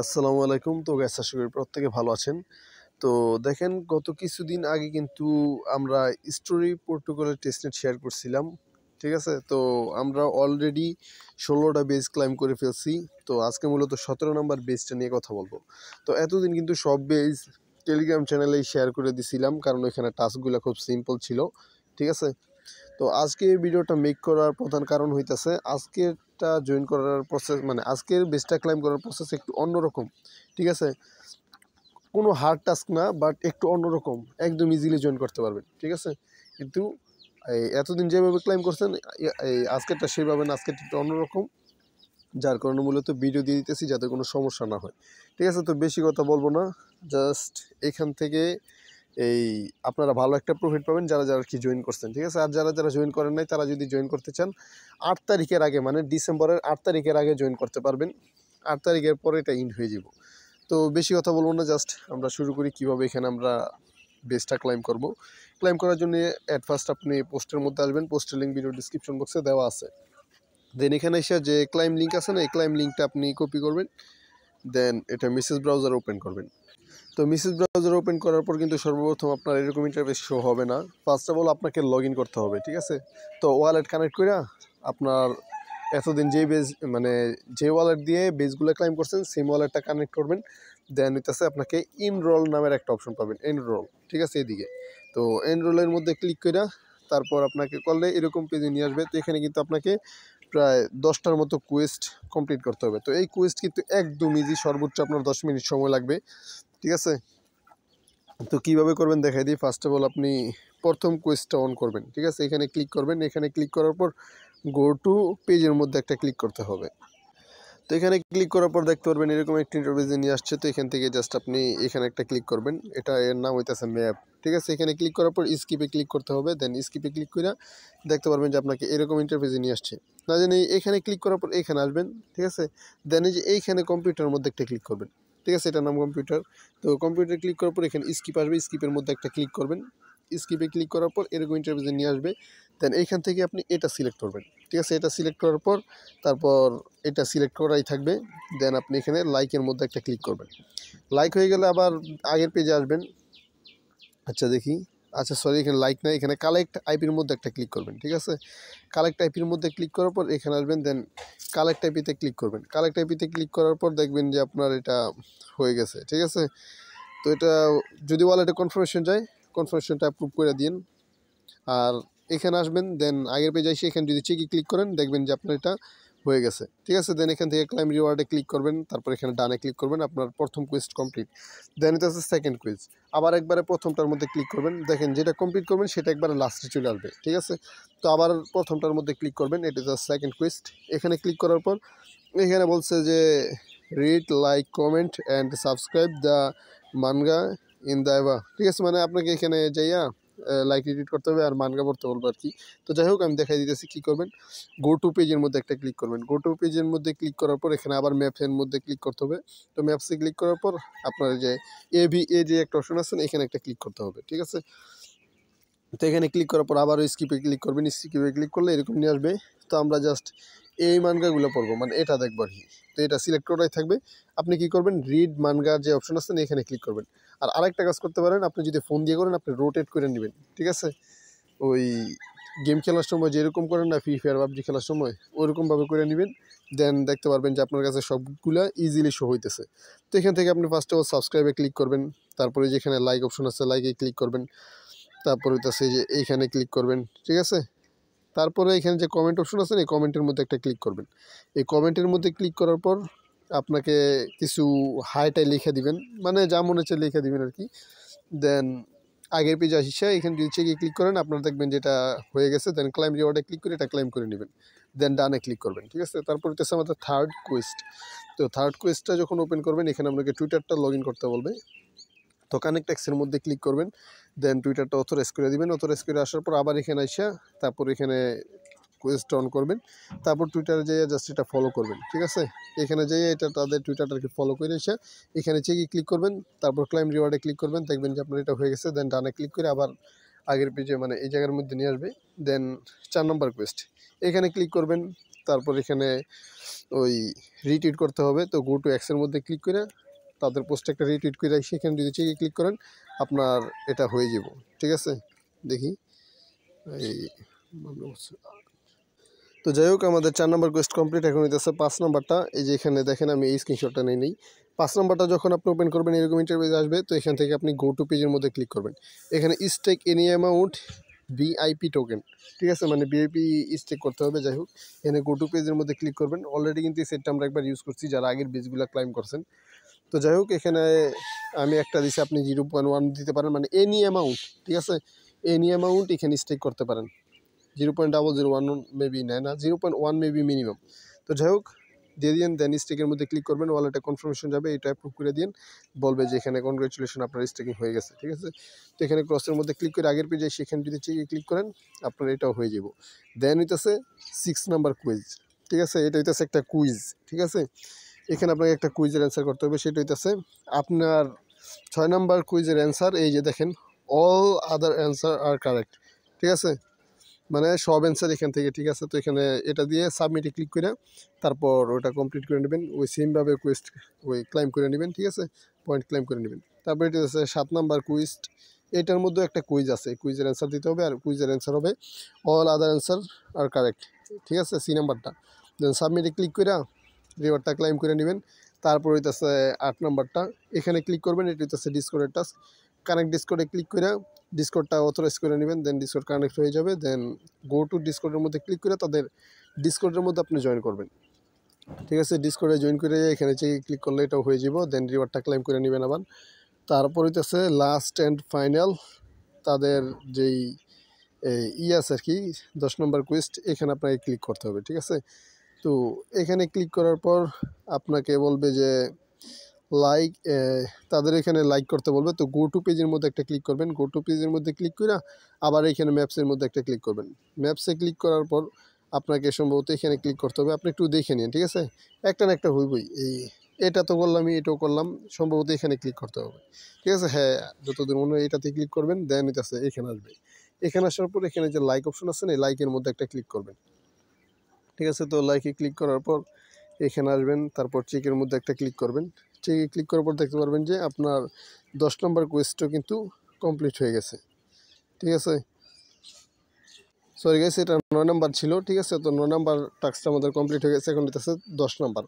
আসসালামু আলাইকুম। তো গাইস আশা করি প্রত্যেকে ভালো আছেন। তো দেখেন গত কিছুদিন আগে কিন্তু আমরা স্টোরি প্রোটোকলের টেস্টনেট শেয়ার করছিলাম। ঠিক আছে? তো আমরা অলরেডি ১৬টা বেজ ক্লাইম করে ফেলছি। তো আজকে মূলত ১৭ নাম্বার বেজটা নিয়ে কথা বলবো। তো এতদিন কিন্তু সব বেজ টেলিগ্রাম চ্যানেলেই শেয়ার করে দিছিলাম, কারণ ওইখানে টাস্কগুলো খুব সিম্পল ছিল। ঠিক আছে? তো আজকে এই ভিডিওটা মেক করার প্রধান কারণ হইতেছে আজকেরটা জয়েন করার প্রসেস, মানে আজকের বেসটা ক্লাইম করার প্রসেস একটু অন্যরকম। ঠিক আছে? কোনো হার্ড টাস্ক না, বাট একটু অন্যরকম, একদম ইজিলি জয়েন করতে পারবেন। ঠিক আছে? কিন্তু এই এতদিন যেভাবে ক্লাইম করছেন এই আজকেরটা সেভাবে না, আজকেরটা একটু অন্যরকম, যার কারণে মূলত ভিডিও দিয়ে দিতেছি যাতে কোনো সমস্যা না হয়। ঠিক আছে? তো বেশি কথা বলবো না, জাস্ট এখান থেকে এই আপনারা ভালো একটা প্রফিট পাবেন যারা যারা কি জয়েন করছেন। ঠিক আছে? আর যারা যারা জয়েন করেন নাই তারা যদি জয়েন করতে চান ৮ তারিখের আগে, মানে ডিসেম্বরের ৮ তারিখের আগে জয়েন করতে পারবেন। ৮ তারিখের পরে এটা ইন হয়ে যাব। তো বেশি কথা বলবো না, জাস্ট আমরা শুরু করি কীভাবে এখানে আমরা বেসটা ক্লাইম করব। ক্লাইম করার জন্য অ্যাট ফার্স্ট আপনি পোস্টের মধ্যে আসবেন, পোস্টের লিঙ্ক ভিডিও ডিসক্রিপশন বক্সে দেওয়া আছে। দেন এখানে এসে যে ক্লাইম লিঙ্ক আছে না, এই ক্লাইম লিঙ্কটা আপনি কপি করবেন, দেন এটা মেসেজ ব্রাউজার ওপেন করবেন। তো মেসেজ ব্রাউজার ওপেন করার পর কিন্তু সর্বপ্রথম আপনার এরকম ইন্টারফেস শো হবে না। ফার্স্ট অফ অল আপনাকে লগ ইন করতে হবে। ঠিক আছে? তো ওয়ালেট কানেক্ট করে আপনার এতদিন যে বেজ, মানে যে ওয়ালেট দিয়ে বেজগুলো ক্লাইম করছেন সেম ওয়ালেটটা কানেক্ট করবেন। দেন হইতেছে আপনাকে এনরোল নামের একটা অপশন পাবেন, এনরোল। ঠিক আছে? এদিকে তো এনরোলের মধ্যে ক্লিক করে তারপর আপনাকে করলে এরকম পেজে নিয়ে আসবে। তো এখানে কিন্তু আপনাকে প্রায় 10টার মতো কোয়েস্ট কমপ্লিট করতে হবে। তো এই কোয়েস্ট কিন্তু একদম ইজি, সর্বোচ্চ আপনার 10 মিনিট সময় লাগবে। ঠিক আছে? তো কীভাবে করবেন দেখাই দিই। ফার্স্ট অফ অল আপনি প্রথম কোয়েস্টটা অন করবেন। ঠিক আছে? এখানে ক্লিক করবেন। এখানে ক্লিক করার পর গো টু পেজের মধ্যে একটা ক্লিক করতে হবে। তো এখানে ক্লিক করার পর দেখতে পারবেন এরকম একটা ইন্টারফেসে নিয়ে আসছে। তো এখান থেকে জাস্ট আপনি এখানে একটা ক্লিক করবেন, এটা এর নাম হইতেছে ম্যাপ। ঠিক আছে? এখানে ক্লিক করার পর স্কিপে ক্লিক করতে হবে। দেন স্কিপে ক্লিক করে দেখতে পারবেন যে আপনাকে এরকম ইন্টারফেসে নিয়ে আসছে। না জানি এখানে ক্লিক করার পর এখানে আসবেন। ঠিক আছে? দেন এই যে এইখানে কম্পিউটারের মধ্যে একটা ক্লিক করবেন। ঠিক আছে? এটার নাম কম্পিউটার। তো কম্পিউটার ক্লিক করার পর এখানে স্কিপ আসবে, স্কিপের মধ্যে একটা ক্লিক করবেন। স্কিপে ক্লিক করার পর এরকম ইন্টারফেসে নিয়ে আসবে। দেন এইখান থেকে আপনি এটা সিলেক্ট করবেন। ঠিক আছে? এটা সিলেক্ট করার পর তারপর এটা সিলেক্ট করাই থাকবে। দেন আপনি এখানে লাইকের মধ্যে একটা ক্লিক করবেন। লাইক হয়ে গেলে আবার আগের পেজে আসবেন। আচ্ছা দেখি, আচ্ছা সরি, এখানে লাইক নাই, এখানে কালেক্ট আইপির মধ্যে একটা ক্লিক করবেন। ঠিক আছে? কালেক্ট আইপির মধ্যে ক্লিক করার পর এখানে আসবেন। দেন কালেক্ট আইপিতে ক্লিক করবেন। কালেক্ট আইপিতে ক্লিক করার পর দেখবেন যে আপনার এটা হয়ে গেছে। ঠিক আছে? তো এটা যদি ওয়ালেটে কনফার্মেশন যায়, কনফার্মেশনটা অ্যাপ্রুভ করে দিন। আর এখানে আসবেন, দেন আগের পেজে এসে এখানে যদি চেকে ক্লিক করেন দেখবেন যে আপনার এটা হয়ে গেছে। ঠিক আছে? দেন এখান থেকে ক্লাইম রিওয়ার্ডে ক্লিক করবেন, তারপর এখানে ডানে ক্লিক করবেন, আপনার প্রথম কোয়েস্ট কমপ্লিট। দেন এটা হচ্ছে সেকেন্ড কুইজ, আবার একবারে প্রথমটার মধ্যে ক্লিক করবেন, দেখেন যেটা কমপ্লিট করবেন সেটা একবারে লাস্টে চলে আসবে। ঠিক আছে? তো আবার প্রথমটার মধ্যে ক্লিক করবেন, এটা হচ্ছে সেকেন্ড কুইস্ট। এখানে ক্লিক করার পর এখানে বলছে যে read, like, comment and subscribe the manga in the Eva. ঠিক আছে? মানে আপনাকে এখানে যাইয়া লাইক রিড করতে হবে আর মানগা পড়তে বলবো আর কি। তো যাই হোক আমি দেখাই দিতেছি কী করবেন। গো টু পেজের মধ্যে একটা ক্লিক করবেন। গো টু পেজের মধ্যে ক্লিক করার পর এখানে আবার ম্যাপসের মধ্যে ক্লিক করতে হবে। তো ম্যাপসে ক্লিক করার পর আপনার যে এ যে একটা অপশন আছে এখানে একটা ক্লিক করতে হবে। ঠিক আছে? তো এখানে ক্লিক করার পর আবারও স্কিপে ক্লিক করবেন। স্কিপে ক্লিক করলে এরকম নিয়ে আসবে। তো আমরা জাস্ট এই মানগাগুলো পড়বো, মানে এটা দেখবো আর কি। তো এটা সিলেক্ট করাই থাকবে। আপনি কি করবেন, রিড মানগার যে অপশন আছে এখানে ক্লিক করবেন। আর আরেকটা কাজ করতে পারেন, আপনি যদি ফোন দিয়ে করেন আপনি রোটেট করে নেবেন। ঠিক আছে? ওই গেম খেলার সময় যেরকম করেন না, ফ্রি ফায়ার পাবজি খেলার সময় ওইরকমভাবে করে নেবেন। দেন দেখতে পারবেন যে আপনার কাছে সবগুলা ইজিলি শো হইতেছে। তো এখান থেকে আপনি ফার্স্ট অফ অল সাবস্ক্রাইবে ক্লিক করবেন, তারপরে যেখানে লাইক অপশন আছে লাইকে ক্লিক করবেন, তারপর হইতেছে যে এইখানে ক্লিক করবেন। ঠিক আছে? তারপরে এখানে যে কমেন্ট অপশন আছে এই কমেন্টের মধ্যে একটা ক্লিক করবেন। এই কমেন্টের মধ্যে ক্লিক করার পর আপনাকে কিছু হাইটাই লিখে দিবেন, মানে যা মনে হচ্ছে লিখে দিবেন আর কি। দেন আগের পেজে আসিসা এখানে যদি চেকে ক্লিক করেন আপনারা দেখবেন যে এটা হয়ে গেছে। দেন ক্লাইম রিওয়ার্ডে ক্লিক করে এটা ক্লাইম করে নেবেন। দেন ডানে ক্লিক করবেন। ঠিক আছে? তারপর হচ্ছে আমাদের থার্ড কোয়েস্ট। তো থার্ড কোয়েস্টটা যখন ওপেন করবেন এখানে আপনাকে টুইটারটা লগ ইন করতে বলবে। তো কানেক্ট ট্যাক্সের মধ্যে ক্লিক করবেন। দেন টুইটারটা অথরাইজ করে দিবেন। অথরাইজ করে আসার পর আবার এখানে আসা তারপর এখানে কোয়েস্ট অন করবেন। তারপর টুইটারে যেয়ে জাস্ট এটা ফলো করবেন। ঠিক আছে? এখানে যেয়ে এটা তাদের টুইটারটাকে ফলো করে এসে এখানে চেকে ক্লিক করবেন, তারপর ক্লাইম রিওয়ার্ডে ক্লিক করবেন, দেখবেন যে আপনার এটা হয়ে গেছে। দেন ডানে ক্লিক করে আবার আগের পেজে, মানে এই জায়গার মধ্যে নিয়ে আসবে। দেন 4 নম্বর কোয়েস্ট এখানে ক্লিক করবেন। তারপর এখানে ওই রিটুইট করতে হবে। তো গো টু এক্সের মধ্যে ক্লিক করে তাদের পোস্টে একটা রিটুইট করে সেখানে যদি চেকে ক্লিক করেন আপনার এটা হয়ে যাব। ঠিক আছে, দেখি এই তো যাই হোক আমাদের 4 নম্বর কোয়েস্ট কমপ্লিট। এখন হইতেছে 5 নম্বরটা। এই যে এখানে দেখেন আমি এই স্ক্রিনশটটা নেই। 5 নম্বরটা যখন আপনি ওপেন করবেন এরকম ইন্টারফেস আসবে। তো এখান থেকে আপনি গো টু পেজের মধ্যে ক্লিক করবেন। এখানে stake any amount VIP token, ঠিক আছে, মানে ভিআইপি স্টেক করতে হবে। যাই হোক এখানে গো টু পেজের মধ্যে ক্লিক করবেন। অলরেডি কিন্তু এই সেটটা আমরা একবার ইউজ করছি যারা আগের বেজগুলো ক্লাইম করছেন। তো যাই হোক এখানে আমি একটা দিছি, আপনি 0.1 দিতে পারেন, মানে এনি অ্যামাউন্ট, ঠিক আছে, এনি অ্যামাউন্ট এখানে স্টেক করতে পারেন। 0.001 মেবি নেয় না, 0.1 মেবি মিনিমাম। তো যাই হোক দিয়ে দিন, দেন স্টেকের মধ্যে ক্লিক করবেন, ওয়ালেটে কনফার্মেশন যাবে, এটা অ্যাপ্রুভ করে দিন, বলবে যে এখানে কনগ্রাচুলেশন আপনার স্টেকিং হয়ে গেছে। ঠিক আছে, তো এখানে ক্রসের মধ্যে ক্লিক করে আগের পেজে সেখানে যদি চেকে ক্লিক করেন আপনার এটাও হয়ে যাব। দেন হইতেছে 6 নাম্বার কুইজ। ঠিক আছে, এটা হইতেছে একটা কুইজ। ঠিক আছে, এখানে আপনাকে একটা কুইজের অ্যান্সার করতে হবে। সেটা হইতেছে আপনার 6 নাম্বার কুইজের অ্যান্সার। এই যে দেখেন, অল আদার অ্যান্সার আর কারেক্ট। ঠিক আছে, মানে সব অ্যান্সার এখান থেকে। ঠিক আছে, তো এখানে এটা দিয়ে সাবমিটে ক্লিক করে তারপর ওটা কমপ্লিট করে নেবেন। ওই সেমভাবে কুইস্ট ওই ক্লাইম করে নেবেন। ঠিক আছে, পয়েন্ট ক্লাইম করে নেবেন। তারপর এটা হচ্ছে 7 নাম্বার কুইস্ট। এটার মধ্যে একটা কুইজ আছে, কুইজের অ্যান্সার দিতে হবে, আর কুইজের অ্যান্সার হবে অল আদার অ্যান্সার আর কারেক্ট। ঠিক আছে, সি নাম্বারটা। দেন সাবমিটে ক্লিক করে রিওয়ার্ডটা ক্লাইম করে নেবেন। তারপর হইতেছে 8 নাম্বারটা, এখানে ক্লিক করবেন। এটা হইতেছে ডিসকর্ডের টাস্ক। কানেক্ট ডিসকর্ডে ক্লিক করে ডিসকর্ডটা অথরাইজ করে নেবেন। দেন ডিসকর্ড কানেক্ট হয়ে যাবে। দেন গো টু ডিসকর্ডের মধ্যে ক্লিক করে তাদের ডিসকর্ডের মধ্যে আপনি জয়েন করবেন। ঠিক আছে, ডিসকর্ডে জয়েন করে এখানে চেয়ে ক্লিক করলে এটাও হয়ে যাব। দেন রিওয়ার্ডটা ক্লাইম করে নেবেন আবার। তারপর হইতেছে লাস্ট অ্যান্ড ফাইনাল তাদের যেই আছে আর কি 10 নম্বর কোয়েস্ট, এখানে আপনাকে ক্লিক করতে হবে। ঠিক আছে, তো এখানে ক্লিক করার পর আপনাকে বলবে যে লাইক, তাদের এখানে লাইক করতে বলবে। তো গো টু পেজের মধ্যে একটা ক্লিক করবেন। গো টু পেজের মধ্যে ক্লিক করে আবার এখানে ম্যাপসের মধ্যে একটা ক্লিক করবেন। ম্যাপসে ক্লিক করার পর আপনাকে সম্ভবত এখানে ক্লিক করতে হবে। আপনি একটু দেখে নিন। ঠিক আছে, একটা না একটা হইবই। এটা তো করলাম, এটাও করলাম, সম্ভবত এখানে ক্লিক করতে হবে। ঠিক আছে, হ্যাঁ, যতদিন মনে হয় এটাতে ক্লিক করবেন। দেন আছে এখানে আসবে। এখানে আসার পর এখানে যে লাইক অপশন আছে না, লাইকের মধ্যে একটা ক্লিক করবেন। ঠিক আছে, তো লাইকে ক্লিক করার পর এখানে আসবেন। তারপর চেকের মধ্যে একটা ক্লিক করবেন। চেকে ক্লিক করার পর দেখতে পারবেন যে আপনার 10 নম্বর কোয়েস্টও কিন্তু কমপ্লিট হয়ে গেছে। ঠিক আছে, সরি গাইস, এটা 9 নাম্বার ছিল। ঠিক আছে, তো 9 নাম্বার টাস্কটা আমাদের কমপ্লিট হয়ে গেছে। এখন এটা 10 নাম্বার।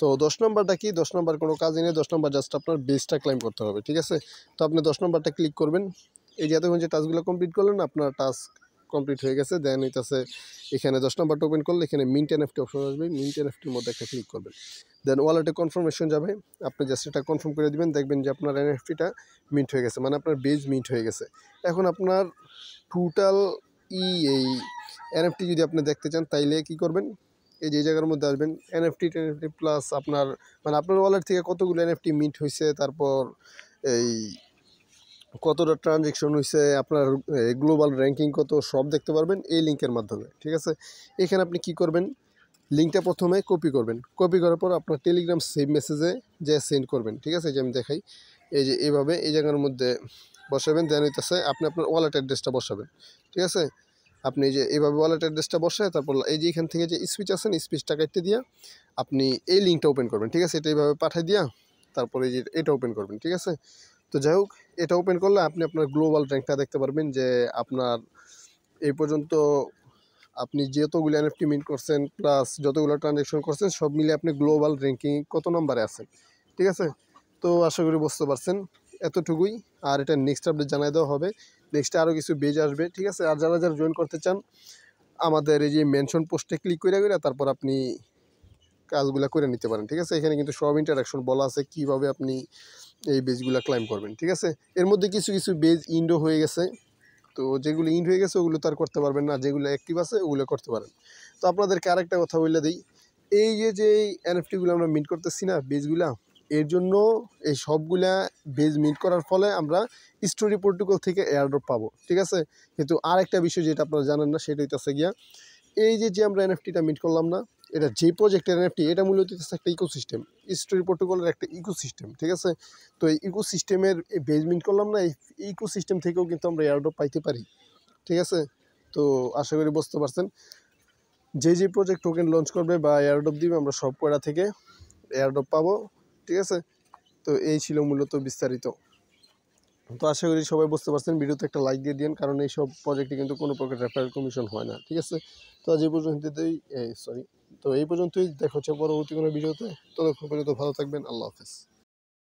তো 10 নাম্বারটা কি, 10 নাম্বার কোনো কাজই নেই। 10 নাম্বার জাস্ট আপনার বেসটা ক্লাইম করতে হবে। ঠিক আছে, তো আপনি 10 নাম্বারটা ক্লিক করবেন। এই যে এতক্ষণ যে টাস্কগুলো কমপ্লিট করলেন আপনার টাস্ক কমপ্লিট হয়ে গেছে। দেন হইতেছে এখানে 10 নাম্বারটা ওপেন করলে এখানে মিন্ট এনএফটি অপশন আসবে। মিন্ট এনএফটির মধ্যে একটা ক্লিক করবেন। দেন ওয়ালেটে কনফার্মেশন যাবে। আপনি জাস্ট এটা কনফার্ম করে দিবেন, দেখবেন যে আপনার এনএফটিটা মিন্ট হয়ে গেছে, মানে আপনার বেজ মিন্ট হয়ে গেছে। এখন আপনার টোটাল এই এনএফটি যদি আপনি দেখতে চান তাইলে কি করবেন, এই যে জায়গার মধ্যে আসবেন, এনএফটি প্লাস আপনার মানে আপনার ওয়ালেট থেকে কতগুলো এনএফটি মিন্ট হয়েছে, তারপর এই কতটা ট্রানজ্যাকশন হয়েছে, আপনার গ্লোবাল র্যাঙ্কিং কত, সব দেখতে পারবেন এই লিঙ্কের মাধ্যমে। ঠিক আছে, এখানে আপনি কি করবেন, লিঙ্কটা প্রথমে কপি করবেন। কপি করার পর আপনার টেলিগ্রাম সেভ মেসেজে যে সেন্ড করবেন। ঠিক আছে, যে আমি দেখাই, এই যে এইভাবে এই জায়গার মধ্যে বসাবেন। দেন হইতেছে আপনি আপনার ওয়ালেট অ্যাড্রেসটা বসাবেন। ঠিক আছে, আপনি যে এইভাবে ওয়ালেট অ্যাড্রেসটা বসায় তারপর এই যে এখান থেকে যে স্পিচ আছেন স্পিচটা কাটতে দিয়া আপনি এই লিঙ্কটা ওপেন করবেন। ঠিক আছে, এটা এইভাবে পাঠিয়ে দিয়া তারপরে এই যে এটা ওপেন করবেন। ঠিক আছে, তো যাই হোক এটা ওপেন করলে আপনি আপনার গ্লোবাল র্যাঙ্কটা দেখতে পারবেন যে আপনার এই পর্যন্ত আপনি যতগুলো এনএফটি মিন্ট করছেন প্লাস যতগুলো ট্রানজ্যাকশন করছেন সব মিলে আপনি গ্লোবাল র্যাঙ্কিং কত নম্বরে আছেন। ঠিক আছে, তো আশা করি বুঝতে পারছেন, এতটুকুই। আর এটা নেক্সট আপডেট জানাই দেওয়া হবে, নেক্সটে আরও কিছু বেজ আসবে। ঠিক আছে, আর যারা যারা জয়েন করতে চান আমাদের এই যে মেনশন পোস্টে ক্লিক করে তারপর আপনি কাজগুলো করে নিতে পারেন। ঠিক আছে, এখানে কিন্তু সব ইন্টারাকশন বলা আছে কীভাবে আপনি এই বেজগুলো ক্লাইম করবেন। ঠিক আছে, এর মধ্যে কিছু কিছু বেজ ইন্ডো হয়ে গেছে, তো যেগুলো ইন্ড হয়ে গেছে ওগুলো তো আর করতে পারবেন না, যেগুলো অ্যাক্টিভ আছে ওগুলো করতে পারেন। তো আপনাদেরকে আরেকটা কথা বলে দিই, এই যে এনএফটিগুলো আমরা মিন্ট করতেছি না বেজগুলা, এর জন্য এই সবগুলা বেজ মিন্ট করার ফলে আমরা স্টোরি প্রোটোকল থেকে এয়ারড্রপ পাবো। ঠিক আছে, কিন্তু আরেকটা বিষয় যেটা আপনারা জানেন না সেটা হইতেছে গিয়া, এই যে আমরা এনএফটিটা মিন্ট করলাম না, এটা যে প্রজেক্টের এনএফটি, এটা মূলত একটা ইকোসিস্টেম, স্টোরি প্রোটোকলের একটা ইকোসিস্টেম। ঠিক আছে, তো এই ইকোসিস্টেমের বেজ মিন্ট করলাম না, এই ইকোসিস্টেম থেকেও কিন্তু আমরা এয়ারড্রপ পাইতে পারি। ঠিক আছে, তো আশা করি বুঝতে পারছেন। যে প্রজেক্ট টোকেন লঞ্চ করবে বা এয়ারড্রপ দিবে আমরা সব কয়টা থেকে এয়ারড্রপ পাবো, ঠিক আছে। তো এই ছিল মূলত বিস্তারিত। তো আশা করি সবাই বুঝতে পারছেন। ভিডিওতে একটা লাইক দিয়ে দিন, কারণ এই সব প্রজেক্টে কিন্তু কোনো প্রকার রেফারেল কমিশন হয় না, ঠিক আছে। তো আজ এই পর্যন্তই, তো এই পর্যন্তই, দেখা হচ্ছে পরবর্তী কোনো ভিডিওতে। ততক্ষণ পর্যন্ত ভালো থাকবেন। আল্লাহ হাফেজ।